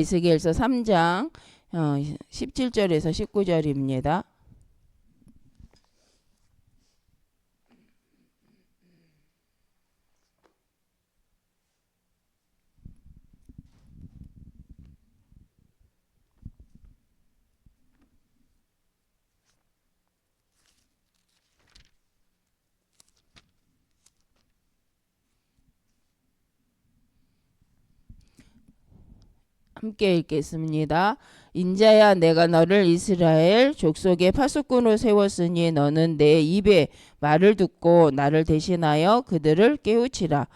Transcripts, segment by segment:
에스겔서 3장 17절에서 19절입니다. 함께 읽겠습니다. 인자야, 내가 너를 이스라엘 족속의 파수꾼으로 세웠으니 너는 내 입에 말을 듣고 나를 대신하여 그들을 깨우치라.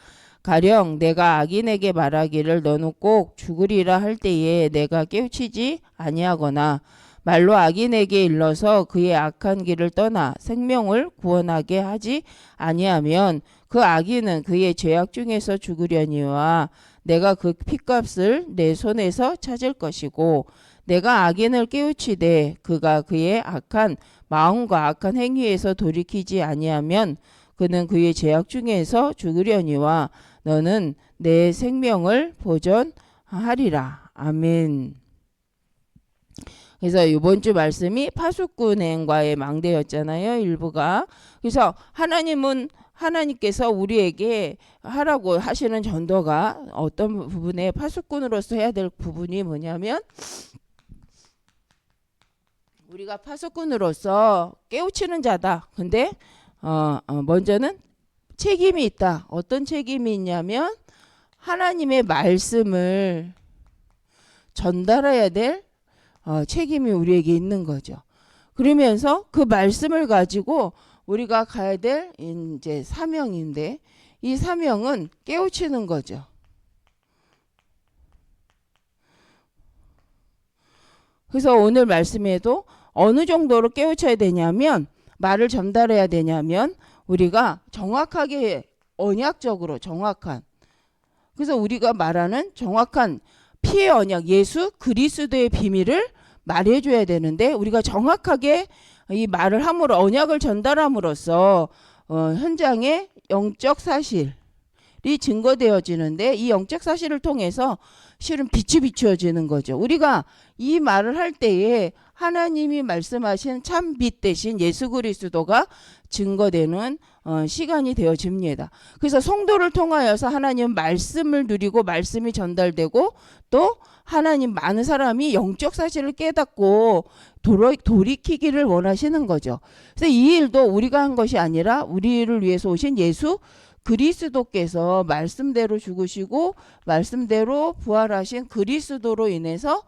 가령 내가 악인에게 말하기를 너는 꼭 죽으리라 할 때에 내가 깨우치지 아니하거나 말로 악인에게 일러서 그의 악한 길을 떠나 생명을 구원하게 하지 아니하면 그 악인은 그의 죄악 중에서 죽으려니와 내가 그 핏값을 내 손에서 찾을 것이고 내가 악인을 깨우치되 그가 그의 악한 마음과 악한 행위에서 돌이키지 아니하면 그는 그의 죄악 중에서 죽으려니와 너는 내 생명을 보존하리라. 아멘. 그래서 이번 주 말씀이 파수꾼과의 망대였잖아요. 일부가. 그래서 하나님께서 우리에게 하라고 하시는 전도가 어떤 부분에 파수꾼으로서 해야 될 부분이 뭐냐면 우리가 파수꾼으로서 깨우치는 자다. 근데 먼저는 책임이 있다. 어떤 책임이 있냐면 하나님의 말씀을 전달해야 될 책임이 우리에게 있는 거죠. 그러면서 그 말씀을 가지고 우리가 가야 될 이제 사명인데 이 사명은 깨우치는 거죠. 그래서 오늘 말씀에도 어느 정도로 깨우쳐야 되냐면 말을 전달해야 되냐면 우리가 정확하게 언약적으로 정확한 그래서 우리가 말하는 정확한 피의 언약 예수 그리스도의 비밀을 말해줘야 되는데 우리가 정확하게 이 말을 함으로 언약을 전달함으로써 현장에 영적 사실이 증거되어지는데 이 영적 사실을 통해서 실은 빛이 비추어지는 거죠. 우리가 이 말을 할 때에 하나님이 말씀하신 참 빛 대신 예수 그리스도가 증거되는 시간이 되어집니다. 그래서 성도를 통하여서 하나님 말씀을 누리고 말씀이 전달되고 또 하나님 많은 사람이 영적 사실을 깨닫고 돌이키기를 원하시는 거죠. 그래서 이 일도 우리가 한 것이 아니라 우리를 위해서 오신 예수 그리스도께서 말씀대로 죽으시고 말씀대로 부활하신 그리스도로 인해서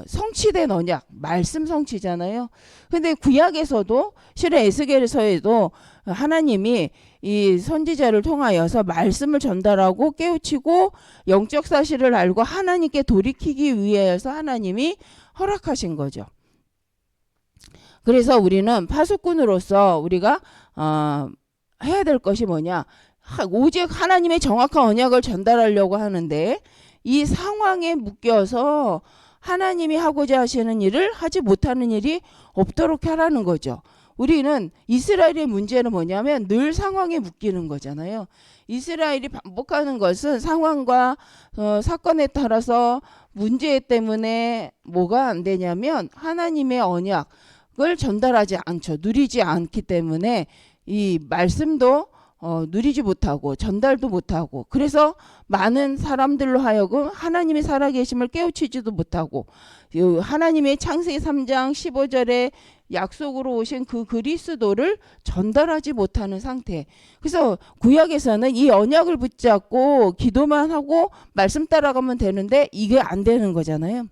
성취된 언약, 말씀 성취잖아요. 근데 구약에서도 실은 에스겔서에도 하나님이 이 선지자를 통하여서 말씀을 전달하고 깨우치고 영적 사실을 알고 하나님께 돌이키기 위해서 하나님이 허락하신 거죠. 그래서 우리는 파수꾼으로서 우리가 해야 될 것이 뭐냐? 오직 하나님의 정확한 언약을 전달하려고 하는데 이 상황에 묶여서 하나님이 하고자 하시는 일을 하지 못하는 일이 없도록 하라는 거죠. 우리는 이스라엘의 문제는 뭐냐면 늘 상황에 묶이는 거잖아요. 이스라엘이 반복하는 것은 상황과 사건에 따라서 문제 때문에 뭐가 안 되냐면 하나님의 언약을 전달하지 않죠. 누리지 않기 때문에 이 말씀도 누리지 못하고 전달도 못하고 그래서 많은 사람들로 하여금 하나님의 살아계심을 깨우치지도 못하고 하나님의 창세기 3장 15절에 약속으로 오신 그 그리스도를 전달하지 못하는 상태. 그래서 구약에서는 이 언약을 붙잡고 기도만 하고 말씀 따라가면 되는데 이게 안 되는 거잖아요.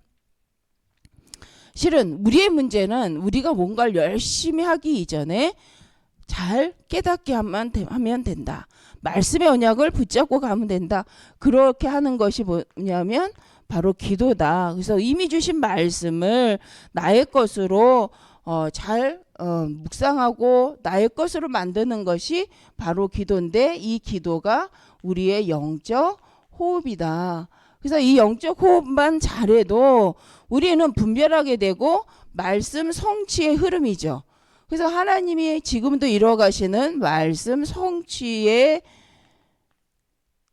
실은 우리의 문제는 우리가 뭔가를 열심히 하기 이전에 잘 깨닫게 하면 된다. 말씀의 언약을 붙잡고 가면 된다. 그렇게 하는 것이 뭐냐면 바로 기도다. 그래서 이미 주신 말씀을 나의 것으로 잘 묵상하고 나의 것으로 만드는 것이 바로 기도인데 이 기도가 우리의 영적 호흡이다. 그래서 이 영적 호흡만 잘해도 우리는 분별하게 되고 말씀 성취의 흐름이죠. 그래서 하나님이 지금도 이뤄가시는 말씀 성취의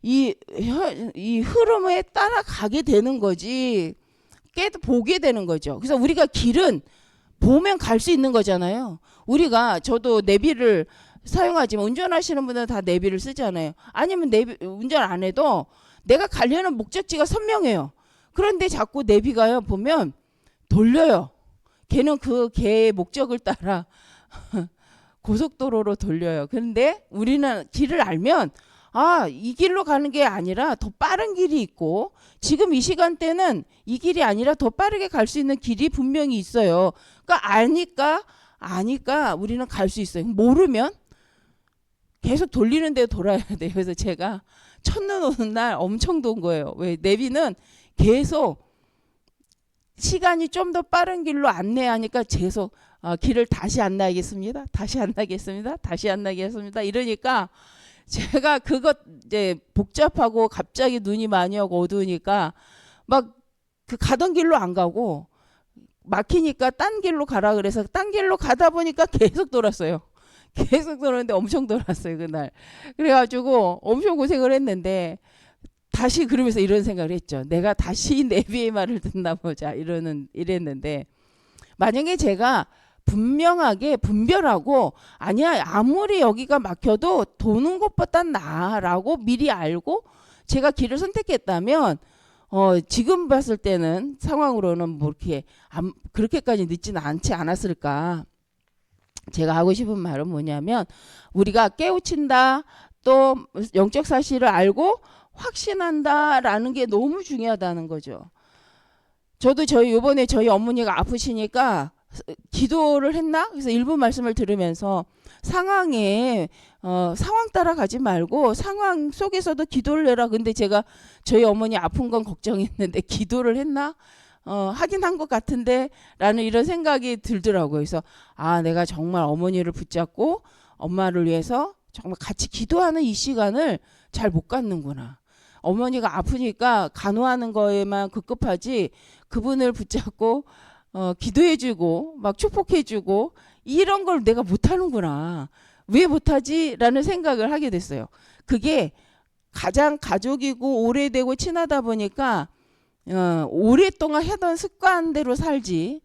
이 흐름에 따라가게 되는 거지. 보게 되는 거죠. 그래서 우리가 길은 보면 갈 수 있는 거잖아요. 저도 내비를 사용하지만 운전하시는 분들은 다 내비를 쓰잖아요. 아니면 운전 안 해도 내가 가려는 목적지가 선명해요. 그런데 자꾸 내비가요 보면 돌려요. 걔는 걔의 목적을 따라 고속도로로 돌려요. 그런데 우리는 길을 알면 이 길로 가는 게 아니라 더 빠른 길이 있고, 지금 이 시간대는 이 길이 아니라 더 빠르게 갈 수 있는 길이 분명히 있어요. 그러니까 아니까 우리는 갈 수 있어요. 모르면 계속 돌리는 데 돌아야 돼요. 그래서 제가 첫눈 오는 날 엄청 돈 거예요. 왜? 내비는 계속 시간이 좀 더 빠른 길로 안내하니까 계속 길을 다시 안내하겠습니다. 다시 안내하겠습니다. 다시 안내하겠습니다. 이러니까 제가 그것 이제 복잡하고 갑자기 눈이 많이 오고 어두우니까 막 그 가던 길로 안 가고 막히니까 딴 길로 가라 그래서 딴 길로 가다 보니까 계속 돌았어요. 계속 돌았는데 엄청 돌았어요 그날. 그래가지고 엄청 고생을 했는데 다시 그러면서 이런 생각을 했죠. 내가 다시 내비의 말을 듣나 보자 이랬는데, 만약에 제가 분명하게 분별하고 아니야 아무리 여기가 막혀도 도는 것보단 나아라고 미리 알고 제가 길을 선택했다면 지금 봤을 때는 상황으로는 뭐 이렇게 그렇게까지 늦지는 않지 않았을까. 제가 하고 싶은 말은 뭐냐면, 우리가 깨우친다, 또 영적 사실을 알고 확신한다라는 게 너무 중요하다는 거죠. 저도 이번에 저희 어머니가 아프시니까 기도를 했나? 그래서 일부 말씀을 들으면서 상황 따라 가지 말고 상황 속에서도 기도를 해라. 근데 제가 저희 어머니 아픈 건 걱정했는데 기도를 했나? 하긴 한 것 같은데 라는 이런 생각이 들더라고요. 그래서 내가 정말 어머니를 붙잡고 엄마를 위해서 정말 같이 기도하는 이 시간을 잘 못 갖는구나. 어머니가 아프니까 간호하는 거에만 급급하지 그분을 붙잡고 기도해주고 막 축복해주고 이런 걸 내가 못하는구나. 왜 못하지? 라는 생각을 하게 됐어요. 그게 가장 가족이고 오래되고 친하다 보니까 오랫동안 하던 습관대로 살지,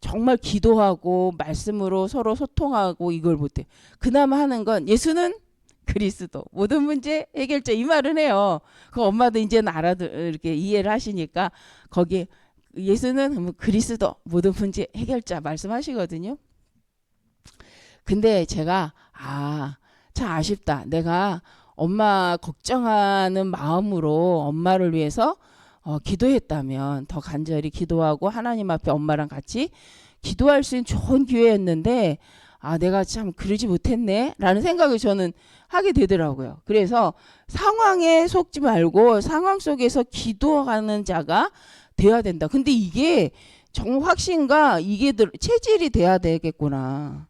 정말 기도하고 말씀으로 서로 소통하고 이걸 못해. 그나마 하는 건 예수는 그리스도 모든 문제 해결자 이 말은 해요. 그 엄마도 이제는 이렇게 이해를 하시니까 거기에 예수는 그리스도 모든 문제 해결자 말씀하시거든요. 근데 제가 참 아쉽다. 내가 엄마 걱정하는 마음으로 엄마를 위해서 기도했다면 더 간절히 기도하고 하나님 앞에 엄마랑 같이 기도할 수 있는 좋은 기회였는데 내가 참 그러지 못했네 라는 생각을 저는 하게 되더라고요. 그래서 상황에 속지 말고 상황 속에서 기도하는 자가 돼야 된다. 근데 이게 정말 확신과 이게 체질이 돼야 되겠구나.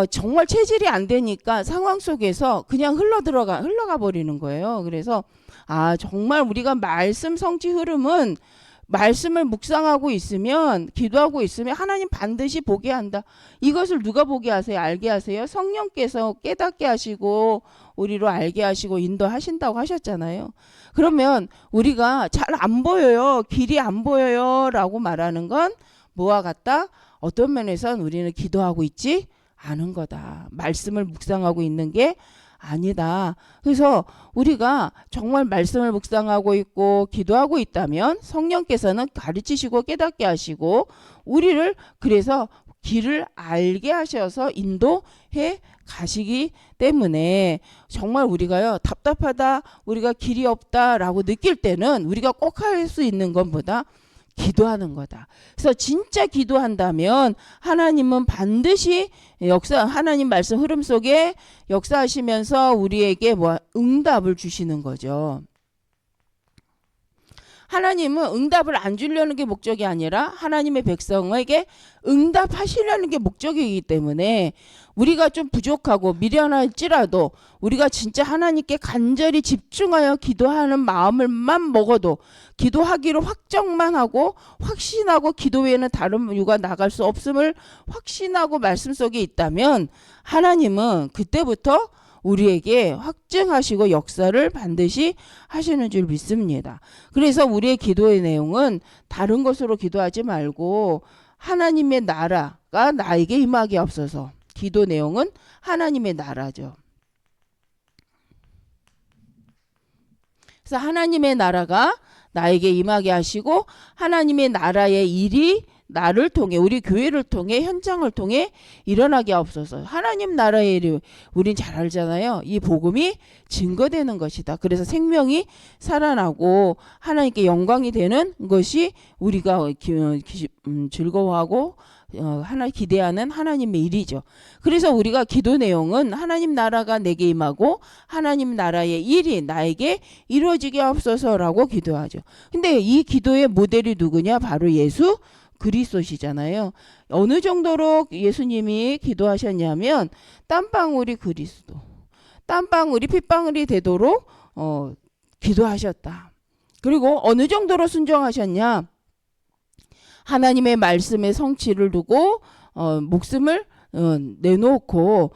정말 체질이 안 되니까 상황 속에서 그냥 흘러가 버리는 거예요. 그래서 정말 우리가 말씀 성취 흐름은 말씀을 묵상하고 있으면, 기도하고 있으면 하나님 반드시 보게 한다. 이것을 누가 보게 하세요? 알게 하세요? 성령께서 깨닫게 하시고 우리로 알게 하시고 인도하신다고 하셨잖아요. 그러면 우리가 잘 안 보여요, 길이 안 보여요 라고 말하는 건 뭐와 같다? 어떤 면에선 우리는 기도하고 있지 않은 거다. 말씀을 묵상하고 있는 게 아니다. 그래서 우리가 정말 말씀을 묵상하고 있고 기도하고 있다면 성령께서는 가르치시고 깨닫게 하시고 우리를 그래서 길을 알게 하셔서 인도해 가시기 때문에, 정말 우리가요 답답하다, 우리가 길이 없다라고 느낄 때는 우리가 꼭 할 수 있는 것보다 기도하는 거다. 그래서 진짜 기도한다면 하나님은 반드시 하나님 말씀 흐름 속에 역사하시면서 우리에게 응답을 주시는 거죠. 하나님은 응답을 안 주려는 게 목적이 아니라 하나님의 백성에게 응답하시려는 게 목적이기 때문에 우리가 좀 부족하고 미련할지라도 우리가 진짜 하나님께 간절히 집중하여 기도하는 마음을만 먹어도, 기도하기로 확정만 하고 확신하고 기도 외에는 다른 이유가 나갈 수 없음을 확신하고 말씀 속에 있다면 하나님은 그때부터 우리에게 확증하시고 역사를 반드시 하시는 줄 믿습니다. 그래서 우리의 기도의 내용은 다른 것으로 기도하지 말고 하나님의 나라가 나에게 임하게 없어서, 기도 내용은 하나님의 나라죠. 그래서 하나님의 나라가 나에게 임하게 하시고 하나님의 나라의 일이 나를 통해, 우리 교회를 통해, 현장을 통해 일어나게 없어서. 하나님 나라의 일이 우린 잘 알잖아요. 이 복음이 증거되는 것이다. 그래서 생명이 살아나고 하나님께 영광이 되는 것이 우리가 즐거워하고 하나 기대하는 하나님의 일이죠. 그래서 우리가 기도 내용은 하나님 나라가 내게 임하고 하나님 나라의 일이 나에게 이루어지게 없어서라고 기도하죠. 근데 이 기도의 모델이 누구냐? 바로 예수 그리스도시잖아요. 어느 정도로 예수님이 기도하셨냐면 땀방울이 그리스도, 땀방울이 핏방울이 되도록 기도하셨다. 그리고 어느 정도로 순종하셨냐? 하나님의 말씀의 성취를 두고 목숨을 내놓고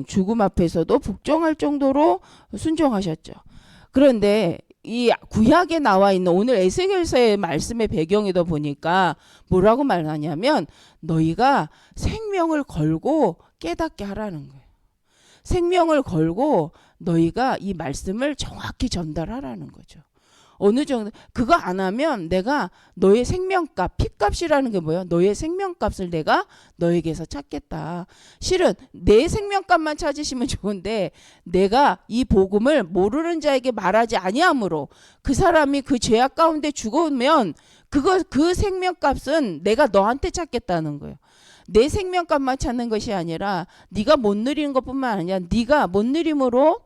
죽음 앞에서도 복종할 정도로 순종하셨죠. 그런데 이 구약에 나와 있는 오늘 에스겔서의 말씀의 배경에도 보니까 뭐라고 말하냐면 너희가 생명을 걸고 깨닫게 하라는 거예요. 생명을 걸고 너희가 이 말씀을 정확히 전달하라는 거죠. 어느 정도 그거 안 하면 내가 너의 생명값, 피값이라는 게 뭐야? 너의 생명값을 내가 너에게서 찾겠다. 실은 내 생명값만 찾으시면 좋은데 내가 이 복음을 모르는 자에게 말하지 아니함으로 그 사람이 그 죄악 가운데 죽으면 그 생명값은 내가 너한테 찾겠다는 거예요. 내 생명값만 찾는 것이 아니라 네가 못 누리는 것뿐만 아니라 네가 못 누림으로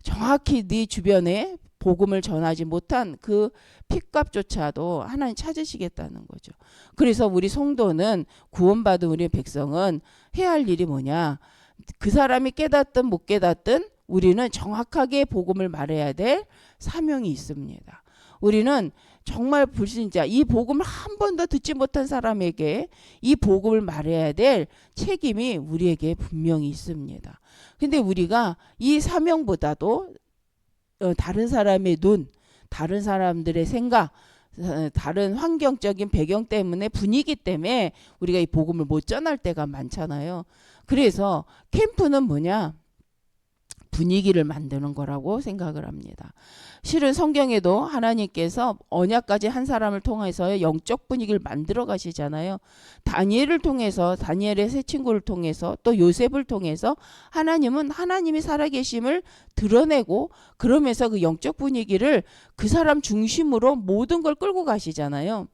정확히 네 주변에 복음을 전하지 못한 그 핏값조차도 하나님 찾으시겠다는 거죠. 그래서 우리 성도는, 구원받은 우리 백성은 해야 할 일이 뭐냐? 그 사람이 깨닫든 못 깨닫든 우리는 정확하게 복음을 말해야 될 사명이 있습니다. 우리는 정말 불신자, 이 복음을 한 번도 듣지 못한 사람에게 이 복음을 말해야 될 책임이 우리에게 분명히 있습니다. 근데 우리가 이 사명보다도 다른 사람의 눈, 다른 사람들의 생각, 다른 환경적인 배경 때문에, 분위기 때문에 우리가 이 복음을 못 전할 때가 많잖아요. 그래서 캠프는 뭐냐? 분위기를 만드는 거라고 생각을 합니다. 실은 성경에도 하나님께서 언약까지 한 사람을 통해서 영적 분위기를 만들어 가시잖아요. 다니엘을 통해서, 다니엘의 세 친구를 통해서, 또 요셉을 통해서 하나님은 하나님이 살아계심을 드러내고 그러면서 그 영적 분위기를 그 사람 중심으로 모든 걸 끌고 가시잖아요.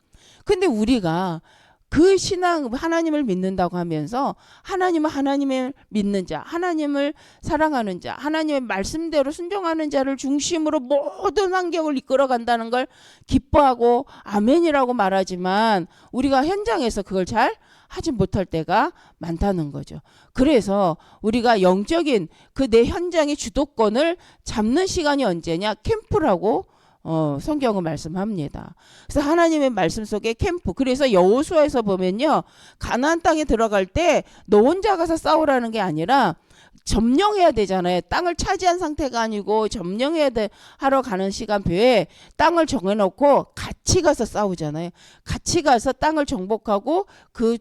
근데 우리가 그 신앙, 하나님을 믿는다고 하면서 하나님은 하나님을 믿는 자, 하나님을 사랑하는 자, 하나님의 말씀대로 순종하는 자를 중심으로 모든 환경을 이끌어 간다는 걸 기뻐하고 아멘이라고 말하지만 우리가 현장에서 그걸 잘 하지 못할 때가 많다는 거죠. 그래서 우리가 영적인 그 내 현장의 주도권을 잡는 시간이 언제냐? 캠프라고 성경은 말씀합니다. 그래서 하나님의 말씀 속에 캠프. 그래서 여호수아에서 보면요, 가나안 땅에 들어갈 때 너 혼자 가서 싸우라는 게 아니라 점령해야 되잖아요. 땅을 차지한 상태가 아니고 점령해야 하러 가는 시간표에 땅을 정해놓고 같이 가서 싸우잖아요. 같이 가서 땅을 정복하고 그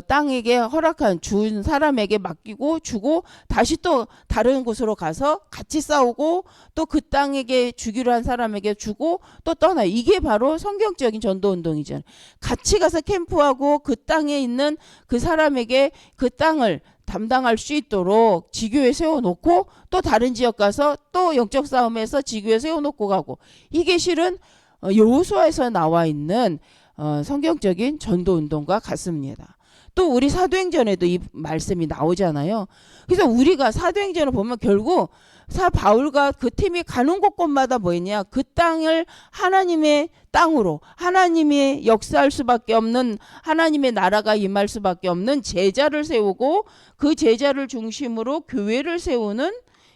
땅에게 허락한 준 사람에게 맡기고 주고 다시 또 다른 곳으로 가서 같이 싸우고 또 그 땅에게 주기로 한 사람에게 주고 또 떠나요. 이게 바로 성경적인 전도운동이잖아요. 같이 가서 캠프하고 그 땅에 있는 그 사람에게 그 땅을 담당할 수 있도록 지교에 세워놓고 또 다른 지역 가서 또 영적 싸움에서 지교에 세워놓고 가고, 이게 실은 여호수아에서 나와 있는 성경적인 전도운동과 같습니다. 또 우리 사도행전에도 이 말씀이 나오잖아요. 그래서 우리가 사도행전을 보면 결국 바울과 그 팀이 가는 곳곳마다 뭐였냐? 그 땅을 하나님의 땅으로, 하나님이 역사할 수밖에 없는, 하나님의 나라가 임할 수밖에 없는 제자를 세우고 그 제자를 중심으로 교회를 세우는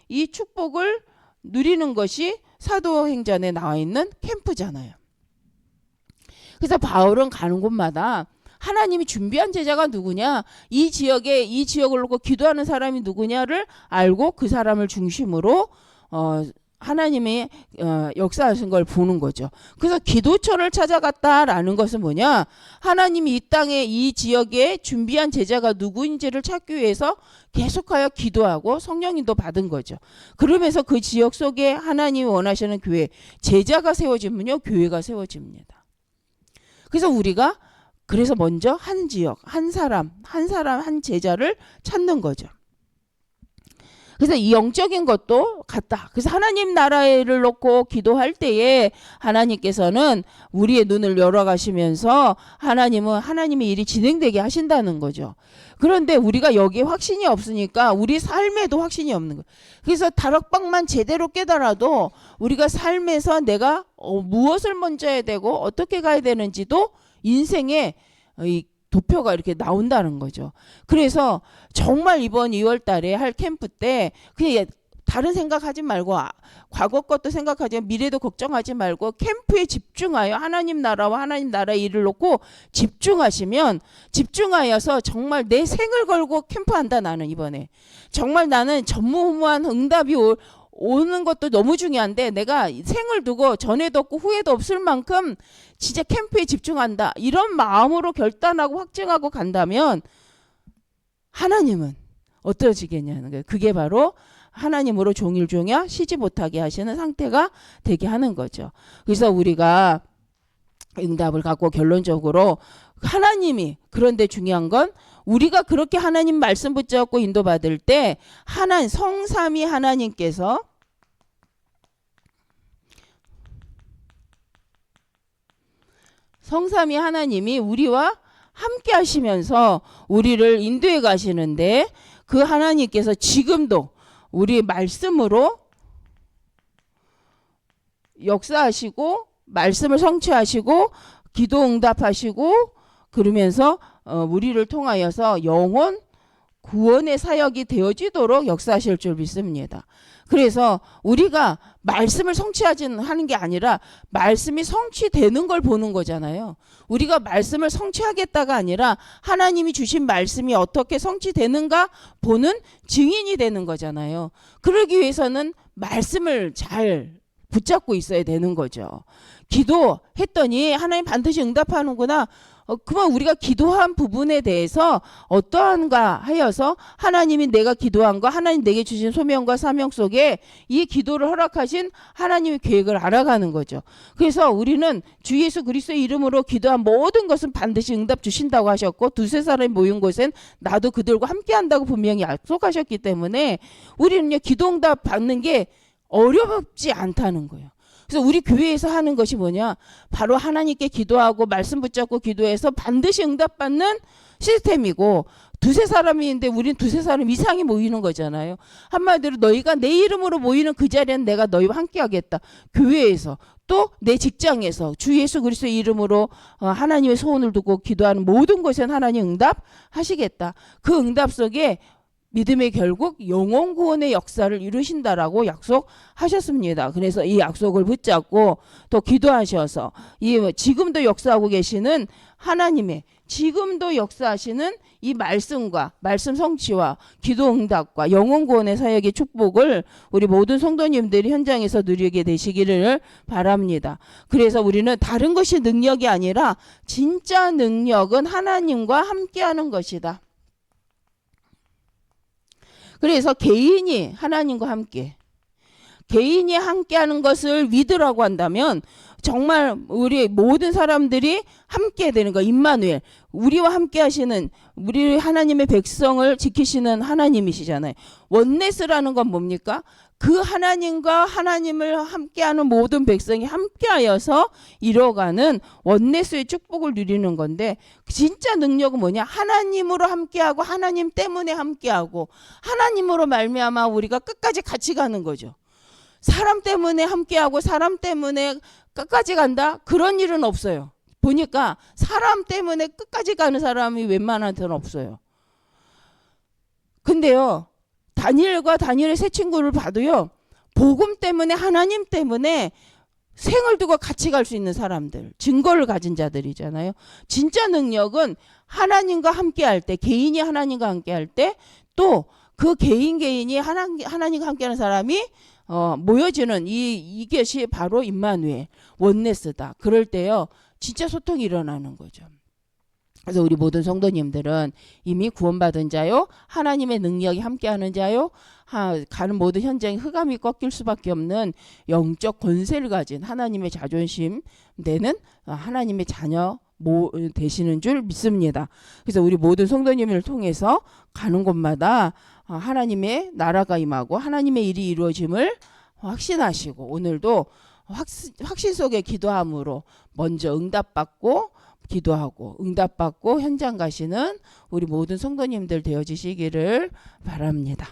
이 축복을 누리는 것이 사도행전에 나와 있는 캠프잖아요. 그래서 바울은 가는 곳마다 하나님이 준비한 제자가 누구냐, 이 지역에 이 지역을 놓고 기도하는 사람이 누구냐를 알고 그 사람을 중심으로 하나님의 역사하신 걸 보는 거죠. 그래서 기도처를 찾아갔다라는 것은 뭐냐, 하나님이 이 땅에 이 지역에 준비한 제자가 누구인지를 찾기 위해서 계속하여 기도하고 성령님도 받은 거죠. 그러면서 그 지역 속에 하나님이 원하시는 교회, 제자가 세워지면요 교회가 세워집니다. 그래서 우리가 그래서 먼저 한 지역, 한 사람, 한 제자를 찾는 거죠. 그래서 이 영적인 것도 같다. 그래서 하나님 나라를 놓고 기도할 때에 하나님께서는 우리의 눈을 열어가시면서 하나님은 하나님의 일이 진행되게 하신다는 거죠. 그런데 우리가 여기에 확신이 없으니까 우리 삶에도 확신이 없는 거예요. 그래서 다락방만 제대로 깨달아도 우리가 삶에서 내가 무엇을 먼저 해야 되고 어떻게 가야 되는지도 인생의 이 도표가 이렇게 나온다는 거죠. 그래서 정말 이번 2월 달에 할 캠프 때 그냥 다른 생각하지 말고 과거 것도 생각하지 미래도 걱정하지 말고 캠프에 집중하여 하나님 나라와 하나님 나라의 일을 놓고 집중하여서 정말 내 생을 걸고 캠프한다. 나는 이번에 정말 나는 전무후무한 응답이 오는 것도 너무 중요한데 내가 생을 두고 전에도 없고 후에도 없을 만큼 진짜 캠프에 집중한다. 이런 마음으로 결단하고 확증하고 간다면 하나님은 어떠지겠냐는 거예요. 그게 바로 하나님으로 종일종야 쉬지 못하게 하시는 상태가 되게 하는 거죠. 그래서 우리가 응답을 갖고 결론적으로 하나님이, 그런데 중요한 건 우리가 그렇게 하나님 말씀 붙잡고 인도받을 때 성삼위 하나님께서 성삼위 하나님이 우리와 함께 하시면서 우리를 인도해 가시는데 그 하나님께서 지금도 우리 말씀으로 역사하시고 말씀을 성취하시고 기도 응답하시고 그러면서 우리를 통하여서 영혼 구원의 사역이 되어지도록 역사하실 줄 믿습니다. 그래서 우리가 말씀을 하는 게 아니라 말씀이 성취되는 걸 보는 거잖아요. 우리가 말씀을 성취하겠다가 아니라 하나님이 주신 말씀이 어떻게 성취되는가 보는 증인이 되는 거잖아요. 그러기 위해서는 말씀을 잘 붙잡고 있어야 되는 거죠. 기도했더니 하나님 반드시 응답하는구나. 그러면 우리가 기도한 부분에 대해서 어떠한가 하여서 하나님이 내가 기도한 거, 하나님 내게 주신 소명과 사명 속에 이 기도를 허락하신 하나님의 계획을 알아가는 거죠. 그래서 우리는 주 예수 그리스도의 이름으로 기도한 모든 것은 반드시 응답 주신다고 하셨고 두세 사람이 모인 곳엔 나도 그들과 함께 한다고 분명히 약속하셨기 때문에 우리는요 기도 응답 받는 게 어렵지 않다는 거예요. 그래서 우리 교회에서 하는 것이 뭐냐, 바로 하나님께 기도하고 말씀 붙잡고 기도해서 반드시 응답받는 시스템이고, 두세 사람이 있는데 우린 두세 사람 이상이 모이는 거잖아요. 한마디로 너희가 내 이름으로 모이는 그 자리에는 내가 너희와 함께 하겠다. 교회에서 또 내 직장에서 주 예수 그리스도의 이름으로 하나님의 소원을 두고 기도하는 모든 곳엔 하나님 응답하시겠다. 그 응답 속에 믿음의 결국 영혼 구원의 역사를 이루신다라고 약속하셨습니다. 그래서 이 약속을 붙잡고 또 기도하셔서 지금도 역사하고 계시는 하나님의 지금도 역사하시는 이 말씀과 말씀 성취와 기도 응답과 영혼 구원의 사역의 축복을 우리 모든 성도님들이 현장에서 누리게 되시기를 바랍니다. 그래서 우리는 다른 것이 능력이 아니라 진짜 능력은 하나님과 함께하는 것이다. 그래서 개인이 하나님과 함께 하는 것을 믿으라고 한다면 정말 우리 모든 사람들이 함께 되는 거, 임마누엘, 우리와 함께 하시는 우리 하나님의 백성을 지키시는 하나님이시잖아요. 원네스라는 건 뭡니까? 그 하나님과 하나님을 함께하는 모든 백성이 함께하여서 이뤄가는 원네스의 축복을 누리는 건데, 진짜 능력은 뭐냐? 하나님으로 함께하고 하나님 때문에 함께하고 하나님으로 말미암아 우리가 끝까지 같이 가는 거죠. 사람 때문에 함께하고 사람 때문에 끝까지 간다? 그런 일은 없어요. 보니까 사람 때문에 끝까지 가는 사람이 웬만한 데는 없어요. 근데요, 다니엘과 다니엘의 세 친구를 봐도요, 복음 때문에 하나님 때문에 생을 두고 같이 갈 수 있는 사람들, 증거를 가진 자들이잖아요. 진짜 능력은 하나님과 함께 할 때, 개인이 하나님과 함께 할 때, 또 그 개인이 하나님과 함께 하는 사람이 모여지는 이것이 바로 임마누엘, 원네스다. 그럴 때요, 진짜 소통이 일어나는 거죠. 그래서 우리 모든 성도님들은 이미 구원받은 자요, 하나님의 능력이 함께하는 자요, 가는 모든 현장에 흑암이 꺾일 수밖에 없는 영적 권세를 가진 하나님의 자존심 되는 하나님의 자녀 되시는 줄 믿습니다. 그래서 우리 모든 성도님을 통해서 가는 곳마다 하나님의 나라가 임하고 하나님의 일이 이루어짐을 확신하시고, 오늘도 확신 속에 기도함으로 먼저 응답받고 기도하고 응답받고 현장 가시는 우리 모든 성도님들 되어지시기를 바랍니다.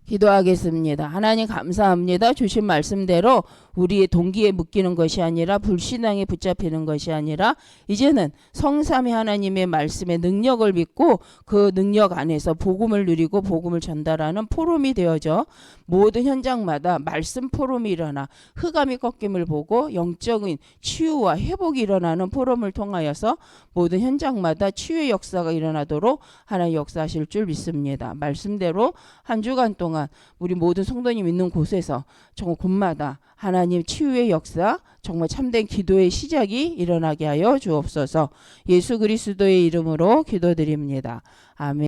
기도하겠습니다. 하나님 감사합니다. 주신 말씀대로 우리의 동기에 묶이는 것이 아니라 불신앙에 붙잡히는 것이 아니라 이제는 성삼위 하나님의 말씀의 능력을 믿고 그 능력 안에서 복음을 누리고 복음을 전달하는 포럼이 되어져 모든 현장마다 말씀 포럼이 일어나 흑암이 꺾임을 보고 영적인 치유와 회복이 일어나는 포럼을 통하여서 모든 현장마다 치유의 역사가 일어나도록 하나님 역사하실 줄 믿습니다. 말씀대로 한 주간 동안 우리 모든 성도님 있는 곳에서 정말 곳마다 하나님 치유의 역사, 정말 참된 기도의 시작이 일어나게 하여 주옵소서. 예수 그리스도의 이름으로 기도드립니다. 아멘.